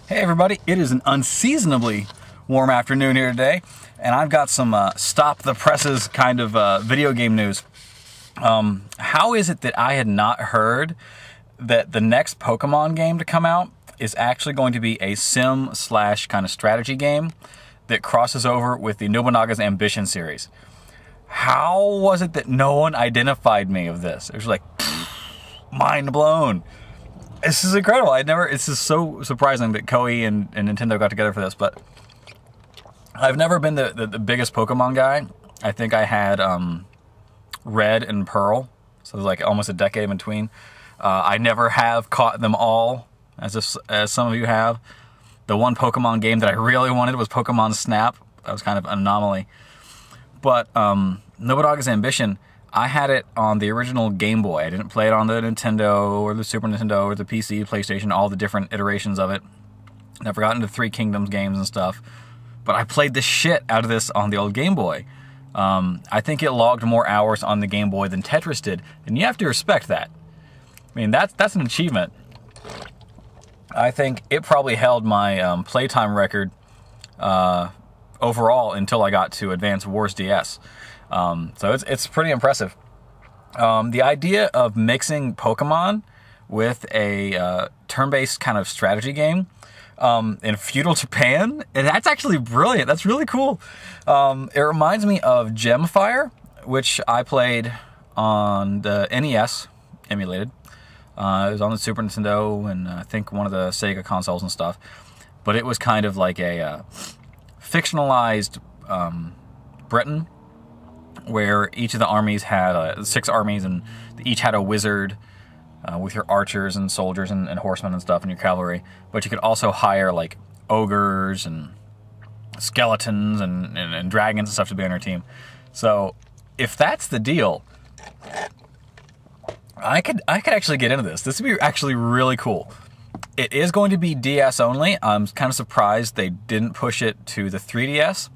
Hey everybody, it is an unseasonably warm afternoon here today, and I've got some stop the presses kind of video game news. How is it that I had not heard that the next Pokemon game to come out is actually going to be a sim / kind of strategy game that crosses over with the Nobunaga's Ambition series? How was it that no one identified me of this? It was like, mind blown. This is incredible. It's just so surprising that Koei and Nintendo got together for this, but I've never been the biggest Pokemon guy. I think I had Red and Pearl, so there's like almost a decade in between. I never have caught them all, as some of you have. The one Pokemon game that I really wanted was Pokemon Snap. That was kind of an anomaly. But Nobunaga's Ambition, I had it on the original Game Boy. I didn't play it on the Nintendo or the Super Nintendo or the PC, PlayStation, all the different iterations of it. Never got into Three Kingdoms games and stuff. But I played the shit out of this on the old Game Boy. I think it logged more hours on the Game Boy than Tetris did, and you have to respect that. I mean, that's an achievement. I think it probably held my playtime record overall until I got to Advance Wars DS. So it's pretty impressive. The idea of mixing Pokemon with a turn-based kind of strategy game in feudal Japan, and that's actually brilliant. That's really cool. It reminds me of Gemfire, which I played on the NES, emulated. It was on the Super Nintendo and I think one of the Sega consoles and stuff. But it was kind of like a fictionalized Britain, where each of the armies had 6 armies, and each had a wizard with your archers and soldiers and horsemen and stuff and your cavalry. But you could also hire like ogres and skeletons and dragons and stuff to be on your team. So if that's the deal, I could actually get into this. This would be actually really cool. It is going to be DS only. I'm kind of surprised they didn't push it to the 3DS.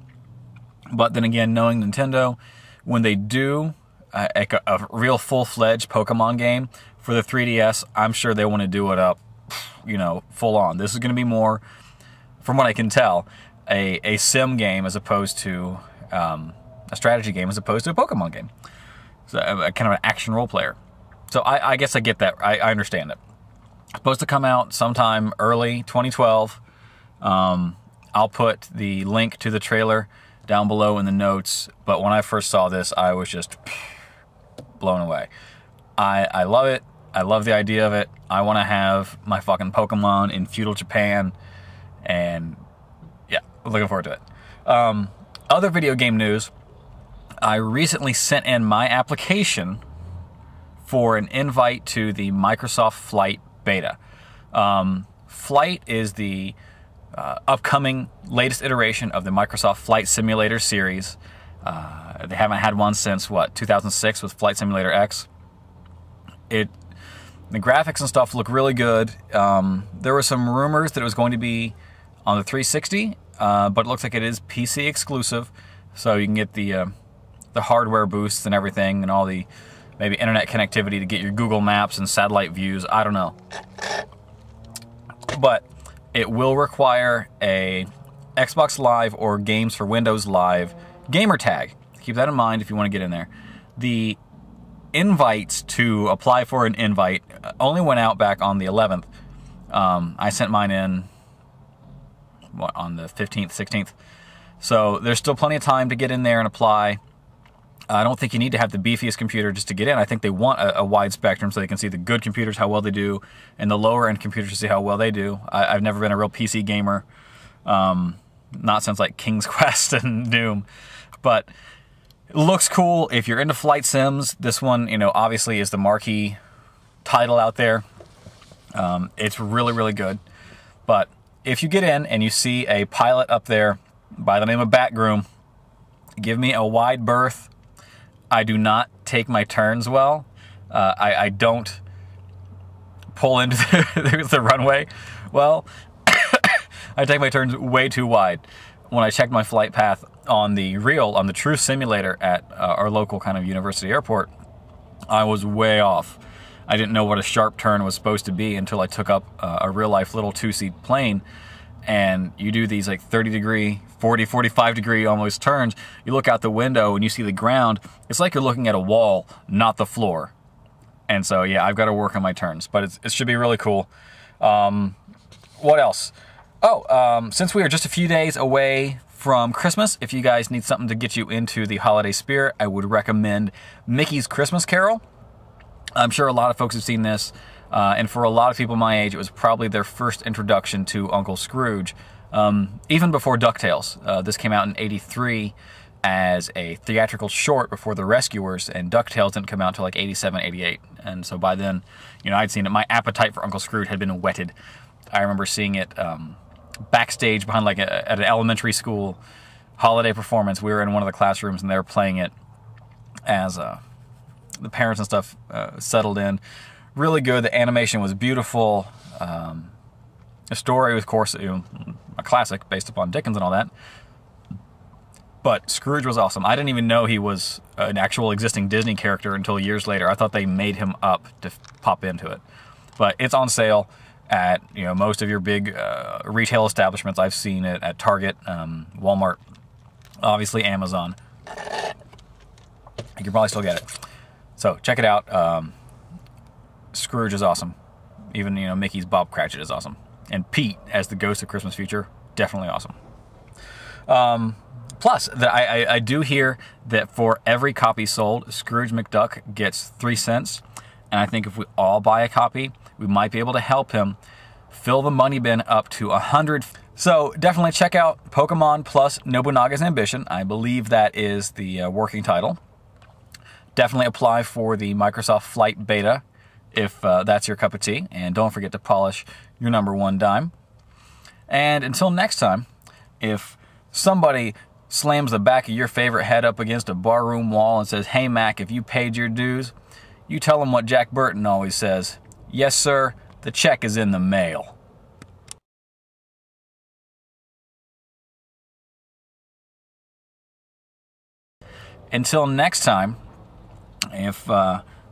But then again, knowing Nintendo, when they do a real full-fledged Pokemon game for the 3DS, I'm sure they want to do it up, full on. This is going to be more, from what I can tell, a sim game as opposed to a strategy game as opposed to a Pokemon game. So a kind of an action role player. So I guess I get that. I understand it. It's supposed to come out sometime early 2012. I'll put the link to the trailer down below in the notes, but when I first saw this, I was just blown away. I love it. I love the idea of it. I want to have my fucking Pokemon in feudal Japan, and yeah, looking forward to it. Other video game news, I recently sent in my application for an invite to the Microsoft Flight beta. Flight is the upcoming latest iteration of the Microsoft Flight Simulator series. They haven't had one since, 2006 with Flight Simulator X. The graphics and stuff look really good. There were some rumors that it was going to be on the 360, but it looks like it is PC exclusive, so you can get the hardware boosts and everything, and all the maybe internet connectivity to get your Google Maps and satellite views. I don't know. But it will require a Xbox Live or Games for Windows Live gamer tag. Keep that in mind if you want to get in there. The invites to apply for an invite only went out back on the 11th. I sent mine in on the 15th, 16th. So there's still plenty of time to get in there and apply. I don't think you need to have the beefiest computer just to get in. I think they want a wide spectrum so they can see the good computers, how well they do, and the lower-end computers to see how well they do. I've never been a real PC gamer, not since like King's Quest and Doom. But it looks cool. If you're into flight sims, this one, obviously is the marquee title out there. It's really, really good. But if you get in and you see a pilot up there by the name of Batgroom, give me a wide berth. I do not take my turns well. I don't pull into the runway well. I take my turns way too wide. When I checked my flight path on the true simulator at our local kind of university airport, I was way off. I didn't know what a sharp turn was supposed to be until I took up a real-life little two-seat plane and you do these like 30-degree, 40, 45-degree almost turns, you look out the window and you see the ground, it's like you're looking at a wall, not the floor. And so, yeah, I've got to work on my turns, but it should be really cool. What else? Oh, since we are just a few days away from Christmas, if you guys need something to get you into the holiday spirit, I would recommend Mickey's Christmas Carol. I'm sure a lot of folks have seen this, and for a lot of people my age, it was probably their first introduction to Uncle Scrooge. Even before DuckTales. This came out in '83 as a theatrical short before The Rescuers, and DuckTales didn't come out until like '87, '88. And so by then, you know, I'd seen it. My appetite for Uncle Scrooge had been whetted. I remember seeing it backstage behind like at an elementary school holiday performance. We were in one of the classrooms and they were playing it as the parents and stuff settled in. Really good. The animation was beautiful. The story was, of course, you know, a classic based upon Dickens and all that. But Scrooge was awesome. I didn't even know he was an actual existing Disney character until years later. I thought they made him up to pop into it. But it's on sale at, you know, most of your big retail establishments. I've seen it at Target, Walmart, obviously Amazon. You can probably still get it. So check it out. Scrooge is awesome. Even, you know, Mickey's Bob Cratchit is awesome. And Pete as the Ghost of Christmas Future, definitely awesome. Plus, I do hear that for every copy sold, Scrooge McDuck gets 3 cents. And I think if we all buy a copy, we might be able to help him fill the money bin up to 100. So definitely check out Pokemon plus Nobunaga's Ambition. I believe that is the working title. Definitely apply for the Microsoft Flight Beta if that's your cup of tea. And don't forget to polish your #1 dime. And until next time, if somebody slams the back of your favorite head up against a barroom wall and says, "Hey Mac, if you paid your dues," you tell them what Jack Burton always says: "Yes, sir, the check is in the mail." Until next time, if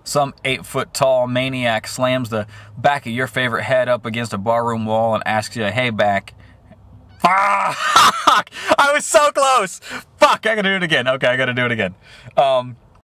some 8-foot-tall maniac slams the back of your favorite head up against a barroom wall and asks you, "Hey, back." Fuck! I was so close! Fuck, I gotta do it again. Okay, I gotta do it again.